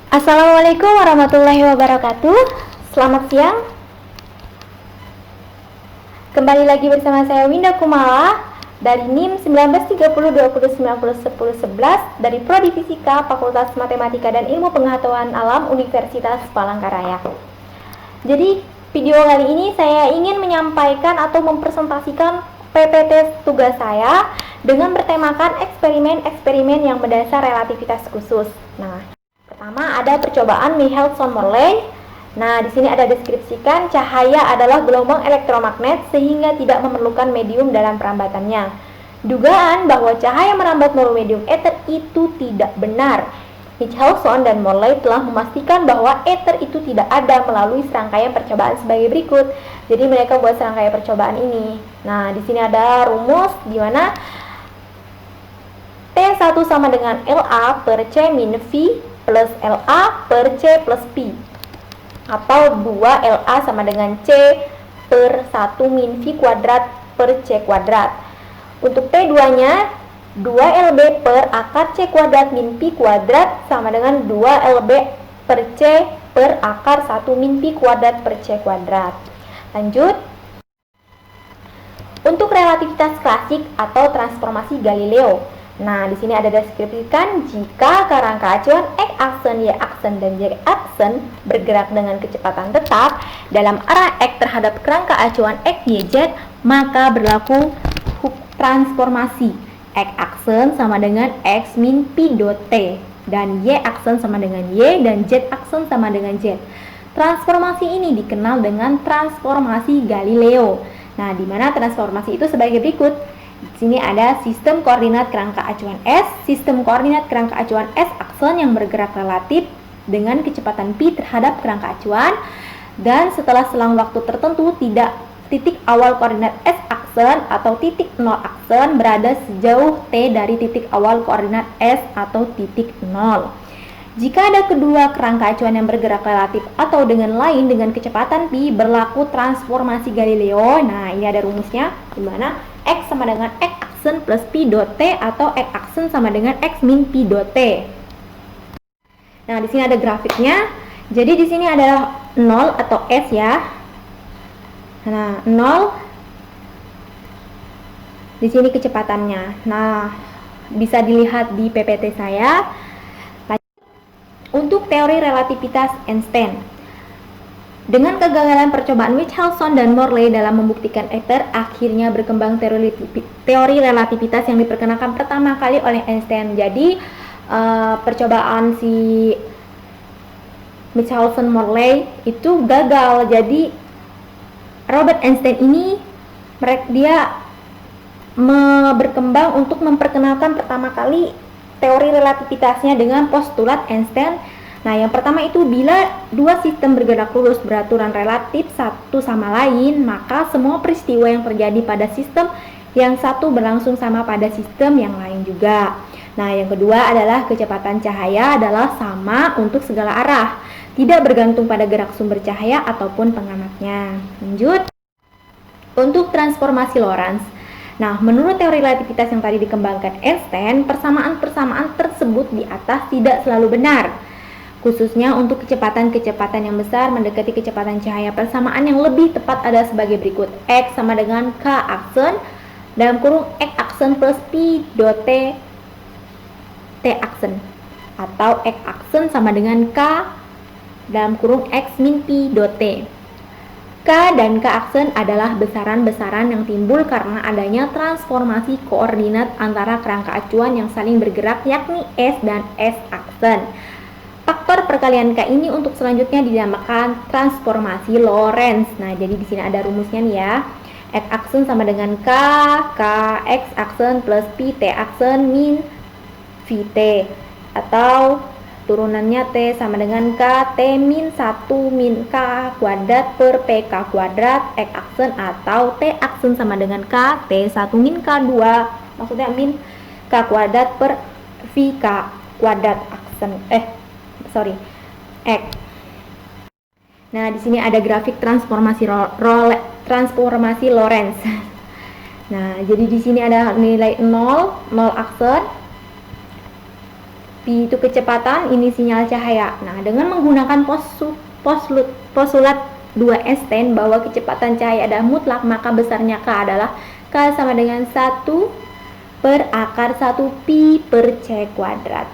Assalamualaikum warahmatullahi wabarakatuh. Selamat siang. Kembali lagi bersama saya Winda Kumala dari NIM 193020901011 dari Prodi Fisika Fakultas Matematika dan Ilmu Pengetahuan Alam Universitas Palangkaraya. Jadi video kali ini saya ingin menyampaikan atau mempresentasikan PPT tugas saya dengan bertemakan eksperimen-eksperimen yang berdasar relativitas khusus. Nah, pertama ada percobaan Michelson-Morley. Nah, di sini ada deskripsikan cahaya adalah gelombang elektromagnet sehingga tidak memerlukan medium dalam perambatannya. Dugaan bahwa cahaya merambat melalui medium ether itu tidak benar. Michelson dan Morley telah memastikan bahwa ether itu tidak ada melalui serangkaian percobaan sebagai berikut. Jadi mereka buat serangkaian percobaan ini. Nah, di sini ada rumus di mana T1 sama dengan LA per C min V plus LA per C plus P, atau 2LA sama dengan C per 1 min V kuadrat per C kuadrat. Untuk T2 nya 2LB per akar C kuadrat min P kuadrat sama dengan 2LB per C per akar 1 min P kuadrat per C kuadrat. Lanjut. Untuk relativitas klasik atau transformasi Galileo. Nah, di sini ada deskripsikan jika kerangka acuan X aksen, Y aksen, dan Y aksen bergerak dengan kecepatan tetap dalam arah X terhadap kerangka acuan X, Y, Z, maka berlaku transformasi X aksen sama dengan X min P dot T dan Y aksen sama dengan Y dan Z aksen sama dengan Z. Transformasi ini dikenal dengan transformasi Galileo. Nah, di mana transformasi itu sebagai berikut. Di sini ada sistem koordinat kerangka acuan S, sistem koordinat kerangka acuan S aksen yang bergerak relatif dengan kecepatan P terhadap kerangka acuan, dan setelah selang waktu tertentu titik awal koordinat S aksen atau titik 0 aksen berada sejauh T dari titik awal koordinat S atau titik 0. Jika ada kedua kerangka acuan yang bergerak relatif atau dengan lain dengan kecepatan P, berlaku transformasi Galileo. Nah, ini ada rumusnya, di mana X sama dengan X aksen plus P dot T atau X aksen sama dengan X min P dot T. Nah, di sini ada grafiknya. Jadi di sini adalah 0 atau S ya. Nah, 0 di sini kecepatannya. Nah, bisa dilihat di PPT saya. Untuk teori relativitas Einstein, dengan kegagalan percobaan Michelson dan Morley dalam membuktikan ether, akhirnya berkembang teori relativitas yang diperkenalkan pertama kali oleh Einstein. Jadi percobaan si Michelson-Morley itu gagal. Jadi Robert Einstein ini dia berkembang untuk memperkenalkan pertama kali teori relativitasnya dengan postulat Einstein. Nah, yang pertama itu bila dua sistem bergerak lurus beraturan relatif satu sama lain, maka semua peristiwa yang terjadi pada sistem yang satu berlangsung sama pada sistem yang lain juga. Nah, yang kedua adalah kecepatan cahaya adalah sama untuk segala arah, tidak bergantung pada gerak sumber cahaya ataupun pengamatnya. Lanjut. Untuk transformasi Lorentz. Nah, menurut teori relativitas yang tadi dikembangkan Einstein, persamaan-persamaan tersebut di atas tidak selalu benar. Khususnya untuk kecepatan-kecepatan yang besar mendekati kecepatan cahaya, persamaan yang lebih tepat ada sebagai berikut. X sama dengan K aksen, dalam kurung X aksen plus P dot T, T aksen. Atau X aksen sama dengan K, dalam kurung X min P dot T. K dan K aksen adalah besaran-besaran yang timbul karena adanya transformasi koordinat antara kerangka acuan yang saling bergerak, yakni S dan S aksen. Faktor perkalian K ini untuk selanjutnya dinamakan transformasi Lorentz. Nah, jadi di sini ada rumusnya nih ya. X aksen sama dengan K X aksen plus P T aksen min VT, atau turunannya T sama dengan K T min 1 min K kuadrat per PK kuadrat X aksen, atau T aksen sama dengan K T 1 min K2, maksudnya min K kuadrat per VK kuadrat aksen X. Nah, di sini ada grafik transformasi Lorentz. Nah, jadi di sini ada nilai 0 aksen. P itu kecepatan, ini sinyal cahaya. Nah, dengan menggunakan postulat 2 Einstein bahwa kecepatan cahaya adalah mutlak, maka besarnya K adalah K sama dengan 1 per akar 1 pi per C kuadrat.